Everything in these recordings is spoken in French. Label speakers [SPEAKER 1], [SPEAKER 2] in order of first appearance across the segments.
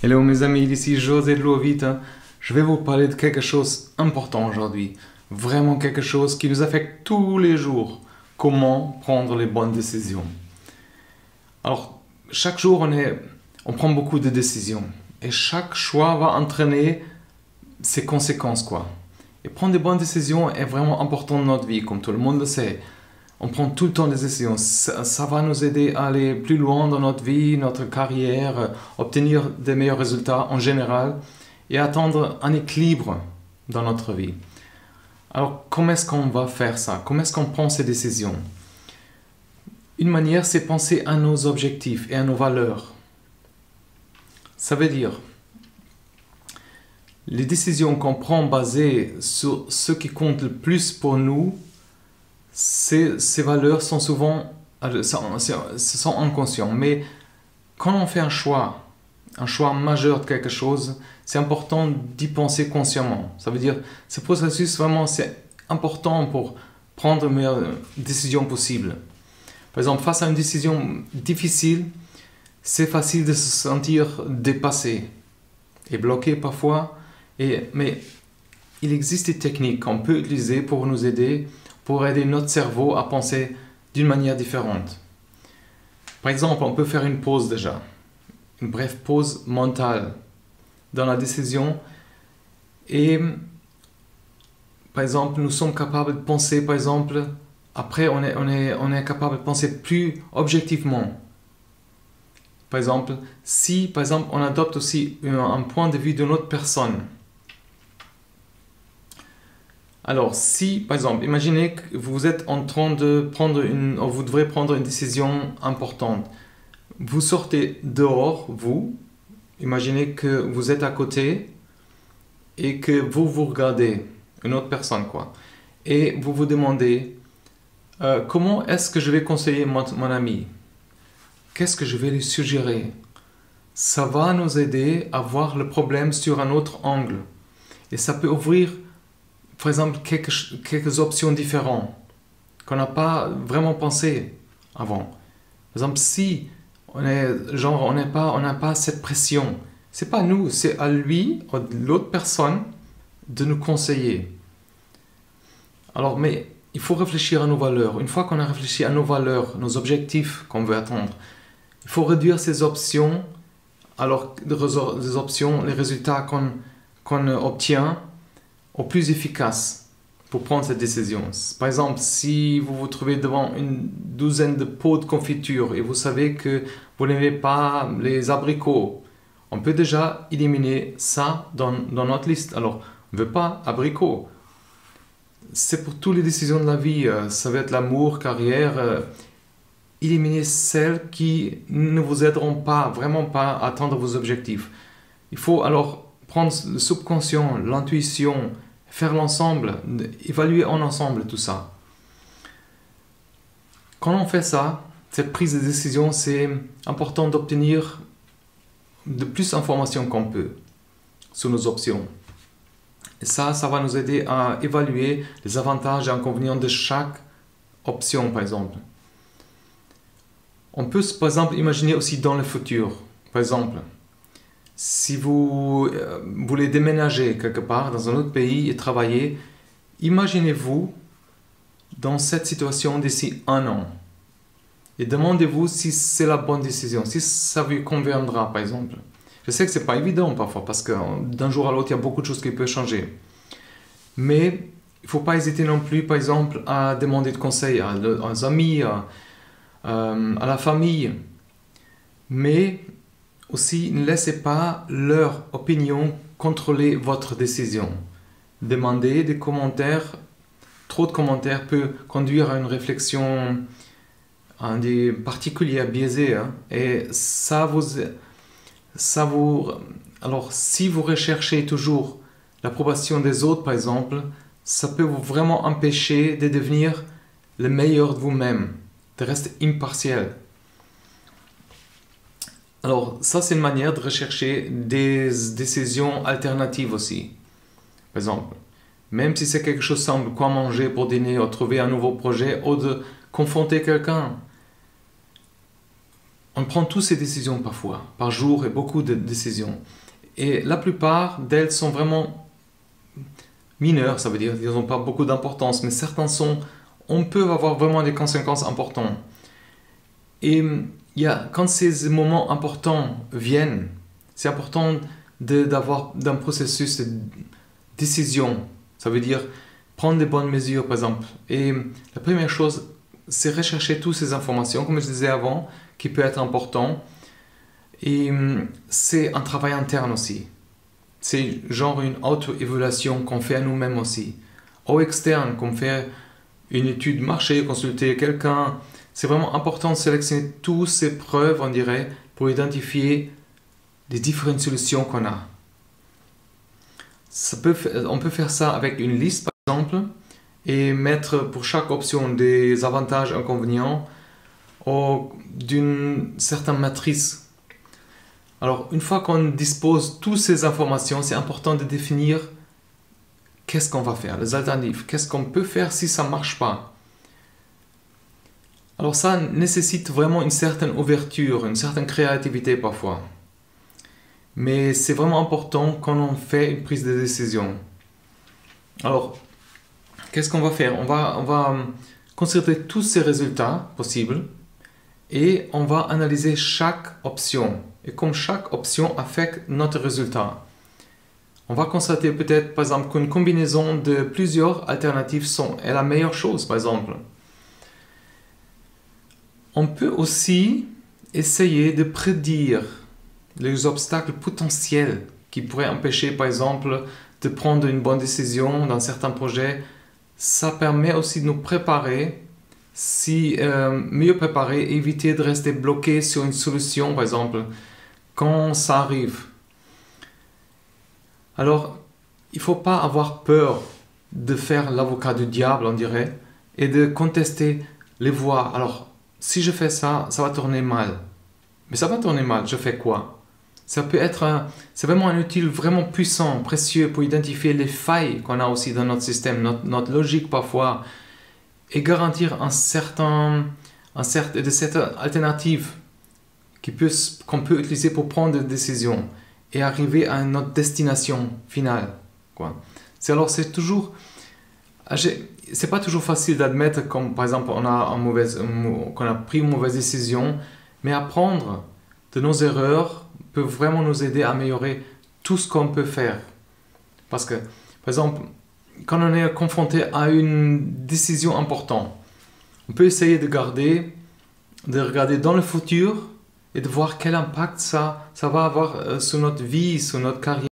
[SPEAKER 1] Hello mes amis, ici José de Lovita. Je vais vous parler de quelque chose d'important aujourd'hui. Vraiment quelque chose qui nous affecte tous les jours. Comment prendre les bonnes décisions. Alors, chaque jour on prend beaucoup de décisions. Et chaque choix va entraîner ses conséquences, quoi. Et prendre des bonnes décisions est vraiment important dans notre vie, comme tout le monde le sait. On prend tout le temps des décisions. Ça va nous aider à aller plus loin dans notre vie, notre carrière, obtenir des meilleurs résultats en général et atteindre un équilibre dans notre vie. Alors, comment est-ce qu'on va faire ça? Comment est-ce qu'on prend ces décisions? Une manière, c'est penser à nos objectifs et à nos valeurs. Ça veut dire, les décisions qu'on prend basées sur ce qui compte le plus pour nous, ces valeurs sont souvent sont inconscientes. Mais quand on fait un choix majeur de quelque chose, c'est important d'y penser consciemment. Ça veut dire, ce processus vraiment, c'est important pour prendre les meilleures décisions possibles. Par exemple, face à une décision difficile, c'est facile de se sentir dépassé et bloqué parfois. Mais il existe des techniques qu'on peut utiliser pour nous aider, pour aider notre cerveau à penser d'une manière différente. Par exemple, on peut faire une pause déjà, une brève pause mentale dans la décision. Et par exemple, nous sommes capables de penser, par exemple, après on est capable de penser plus objectivement. Par exemple, si par exemple, on adopte aussi un point de vue d'une autre personne. Alors, si, par exemple, imaginez que vous êtes en train de vous devrez prendre une décision importante. Vous sortez dehors, imaginez que vous êtes à côté et que vous regardez une autre personne, quoi. Et vous vous demandez, comment est-ce que je vais conseiller mon ami? Qu'est-ce que je vais lui suggérer? Ça va nous aider à voir le problème sur un autre angle. Et ça peut ouvrir par exemple, quelques options différentes qu'on n'a pas vraiment pensé avant. Par exemple, si on n'a pas cette pression, c'est pas nous, c'est à lui, à l'autre personne, de nous conseiller. Alors, mais il faut réfléchir à nos valeurs. Une fois qu'on a réfléchi à nos valeurs, nos objectifs qu'on veut atteindre, il faut réduire ces options. Alors, les options, les résultats qu'on obtient, au plus efficace pour prendre cette décision. Par exemple, si vous vous trouvez devant une douzaine de pots de confiture et vous savez que vous n'aimez pas les abricots, on peut déjà éliminer ça dans notre liste. Alors, on ne veut pas abricots. C'est pour toutes les décisions de la vie. Ça va être l'amour, carrière. Éliminer celles qui ne vous aideront pas, vraiment pas à atteindre vos objectifs. Il faut alors prendre le subconscient, l'intuition, faire l'ensemble, évaluer en ensemble tout ça. Quand on fait ça, cette prise de décision, c'est important d'obtenir de plus d'informations qu'on peut sur nos options. Et ça va nous aider à évaluer les avantages et inconvénients de chaque option, par exemple. On peut, par exemple, imaginer aussi dans le futur. Par exemple, si vous voulez déménager quelque part dans un autre pays et travailler, imaginez-vous dans cette situation d'ici 1 an. Et demandez-vous si c'est la bonne décision, si ça vous conviendra, par exemple. Je sais que ce n'est pas évident parfois, parce que d'un jour à l'autre, il y a beaucoup de choses qui peuvent changer. Mais il ne faut pas hésiter non plus, par exemple, à demander de conseils à des amis, à la famille. Mais aussi, ne laissez pas leur opinion contrôler votre décision. Demandez des commentaires. Trop de commentaires peut conduire à une réflexion particulière, biaisée. Et alors, si vous recherchez toujours l'approbation des autres, par exemple, ça peut vous vraiment empêcher de devenir le meilleur de vous-même, de rester impartial. Alors, ça, c'est une manière de rechercher des décisions alternatives aussi. Par exemple, même si c'est quelque chose simple, quoi manger pour dîner, ou trouver un nouveau projet, ou de confronter quelqu'un. On prend toutes ces décisions parfois, par jour, et beaucoup de décisions. Et la plupart d'elles sont vraiment mineures, ça veut dire qu'elles n'ont pas beaucoup d'importance, mais certaines on peut avoir vraiment des conséquences importantes. Et quand ces moments importants viennent, c'est important d'avoir un processus de décision. Ça veut dire prendre des bonnes mesures, par exemple. Et la première chose, c'est rechercher toutes ces informations, comme je disais avant, qui peut être important. Et c'est un travail interne aussi. C'est genre une auto-évaluation qu'on fait à nous-mêmes aussi. Au externe, comme faire une étude marché, consulter quelqu'un. C'est vraiment important de sélectionner toutes ces preuves, on dirait, pour identifier les différentes solutions qu'on a. On peut faire ça avec une liste, par exemple, et mettre pour chaque option des avantages, inconvénients, ou d'une certaine matrice. Alors, une fois qu'on dispose de toutes ces informations, c'est important de définir qu'est-ce qu'on va faire, les alternatives, qu'est-ce qu'on peut faire si ça ne marche pas. Alors ça nécessite vraiment une certaine ouverture, une certaine créativité parfois. Mais c'est vraiment important quand on fait une prise de décision. Alors, qu'est-ce qu'on va faire? On va considérer tous ces résultats possibles et on va analyser chaque option. Et comme chaque option affecte notre résultat. On va constater peut-être, par exemple, qu'une combinaison de plusieurs alternatives est la meilleure chose, par exemple. On peut aussi essayer de prédire les obstacles potentiels qui pourraient empêcher, par exemple, de prendre une bonne décision dans certains projets. Ça permet aussi de nous préparer, mieux préparer, éviter de rester bloqué sur une solution, par exemple, quand ça arrive. Alors, il ne faut pas avoir peur de faire l'avocat du diable, on dirait, et de contester les voies. Alors, si je fais ça, ça va tourner mal. Mais ça va tourner mal, je fais quoi? C'est vraiment un outil vraiment puissant, précieux pour identifier les failles qu'on a aussi dans notre système, notre logique parfois, et garantir de certaines alternatives qu'on peut utiliser pour prendre des décisions et arriver à notre destination finale. C'est pas toujours facile d'admettre, comme par exemple qu'on a pris une mauvaise décision, mais apprendre de nos erreurs peut vraiment nous aider à améliorer tout ce qu'on peut faire. Parce que, par exemple, quand on est confronté à une décision importante, on peut essayer de regarder dans le futur et de voir quel impact ça va avoir sur notre vie, sur notre carrière.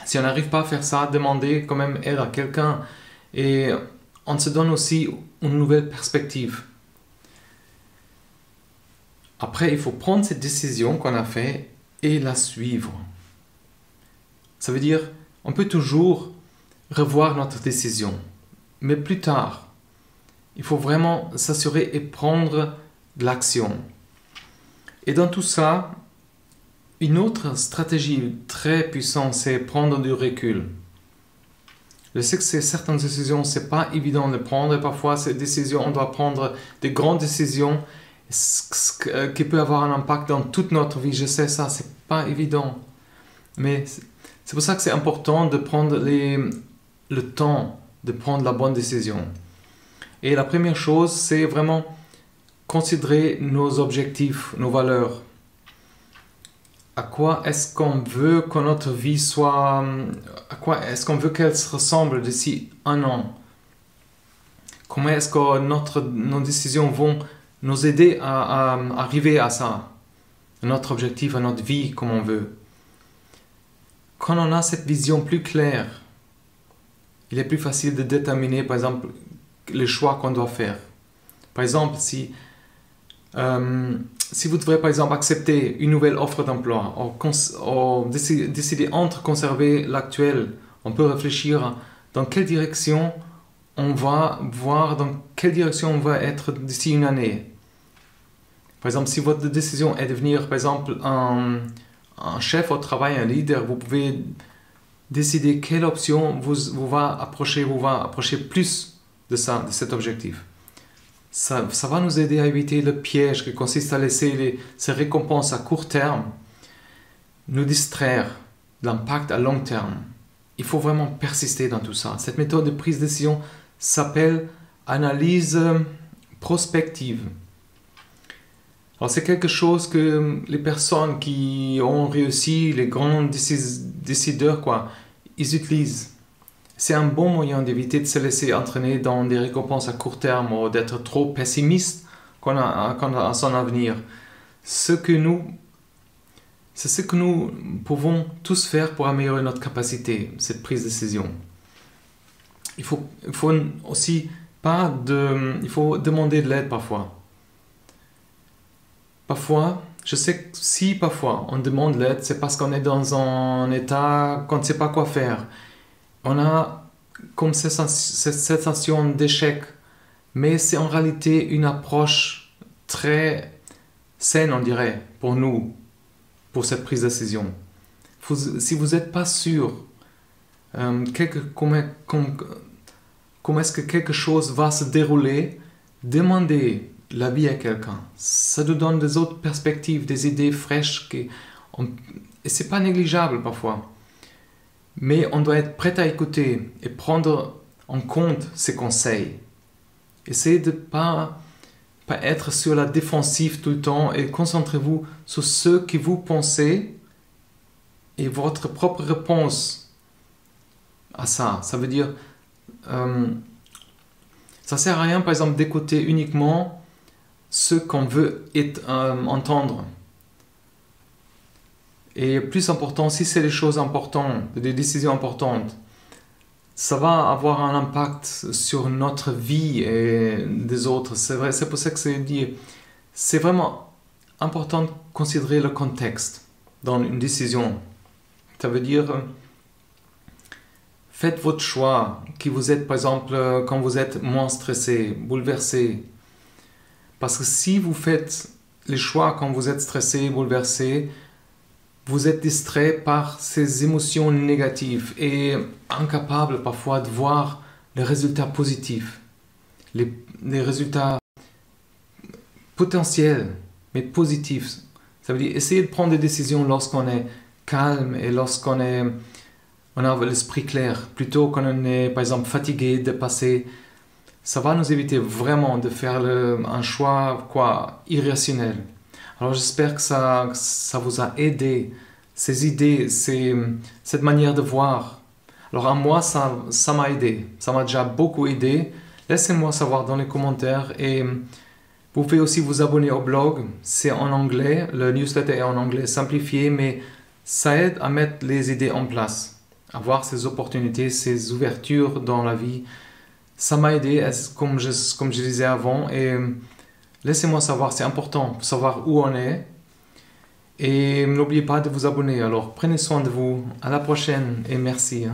[SPEAKER 1] Si on n'arrive pas à faire ça, demander quand même aide à quelqu'un. Et on se donne aussi une nouvelle perspective. Après, il faut prendre cette décision qu'on a faite et la suivre. Ça veut dire, on peut toujours revoir notre décision. Mais plus tard, il faut vraiment s'assurer et prendre de l'action. Et dans tout ça, une autre stratégie très puissante, c'est prendre du recul. Je sais que certaines décisions, c'est pas évident de prendre. Et parfois, ces décisions, on doit prendre des grandes décisions qui peuvent avoir un impact dans toute notre vie. Je sais ça, c'est pas évident. Mais c'est pour ça que c'est important de prendre le temps de prendre la bonne décision. Et la première chose, c'est vraiment considérer nos objectifs, nos valeurs. À quoi est-ce qu'on veut que notre vie soit... À quoi est-ce qu'on veut qu'elle se ressemble d'ici un an? Comment est-ce que nos décisions vont nous aider à arriver à ça? À notre objectif, à notre vie, comme on veut. Quand on a cette vision plus claire, il est plus facile de déterminer, par exemple, les choix qu'on doit faire. Par exemple, si vous devrez, par exemple, accepter une nouvelle offre d'emploi ou décider entre conserver l'actuel, on peut réfléchir dans quelle direction on va voir, dans quelle direction on va être d'ici une année. Par exemple, si votre décision est de devenir, par exemple, un chef au travail, un leader, vous pouvez décider quelle option vous va approcher plus de cet objectif. Ça va nous aider à éviter le piège qui consiste à laisser ces récompenses à court terme nous distraire de l'impact à long terme. Il faut vraiment persister dans tout ça. Cette méthode de prise de décision s'appelle analyse prospective. Alors c'est quelque chose que les personnes qui ont réussi, les grands décideurs, ils utilisent. C'est un bon moyen d'éviter de se laisser entraîner dans des récompenses à court terme ou d'être trop pessimiste quant à son avenir. C'est ce que nous pouvons tous faire pour améliorer notre capacité, cette prise de décision. Il faut aussi il faut demander de l'aide parfois. Parfois, je sais que si parfois on demande l'aide, c'est parce qu'on est dans un état qu'on ne sait pas quoi faire. On a comme cette sensation d'échec, mais c'est en réalité une approche très saine, on dirait, pour nous, pour cette prise de décision. Si vous n'êtes pas sûr comment est-ce que quelque chose va se dérouler, demandez l'avis à quelqu'un. Ça nous donne des autres perspectives, des idées fraîches. Et ce n'est pas négligeable parfois. Mais on doit être prêt à écouter et prendre en compte ces conseils. Essayez de ne pas être sur la défensive tout le temps et concentrez-vous sur ce que vous pensez et votre propre réponse à ça. Ça veut dire, ça ne sert à rien par exemple d'écouter uniquement ce qu'on veut entendre. Et plus important, si c'est des choses importantes, des décisions importantes, ça va avoir un impact sur notre vie et des autres. C'est vrai, c'est pour ça que c'est vraiment important de considérer le contexte dans une décision. Ça veut dire, faites votre choix, qui vous êtes par exemple quand vous êtes moins stressé, bouleversé. Parce que si vous faites les choix quand vous êtes stressé, bouleversé, vous êtes distrait par ces émotions négatives et incapable parfois de voir les résultats positifs, les résultats potentiels, mais positifs. Ça veut dire essayer de prendre des décisions lorsqu'on est calme et lorsqu'on a l'esprit clair, plutôt quand on est par exemple fatigué, dépassé. Ça va nous éviter vraiment de faire un choix irrationnel. Alors j'espère que ça vous a aidé, ces idées, cette manière de voir. Alors à moi, ça m'a aidé, ça m'a déjà beaucoup aidé. Laissez-moi savoir dans les commentaires et vous pouvez aussi vous abonner au blog, c'est en anglais, le newsletter est en anglais simplifié, mais ça aide à mettre les idées en place, à voir ces opportunités, ces ouvertures dans la vie. Ça m'a aidé, comme je disais avant, et laissez-moi savoir, c'est important pour savoir où on est. Et n'oubliez pas de vous abonner. Alors prenez soin de vous, à la prochaine et merci.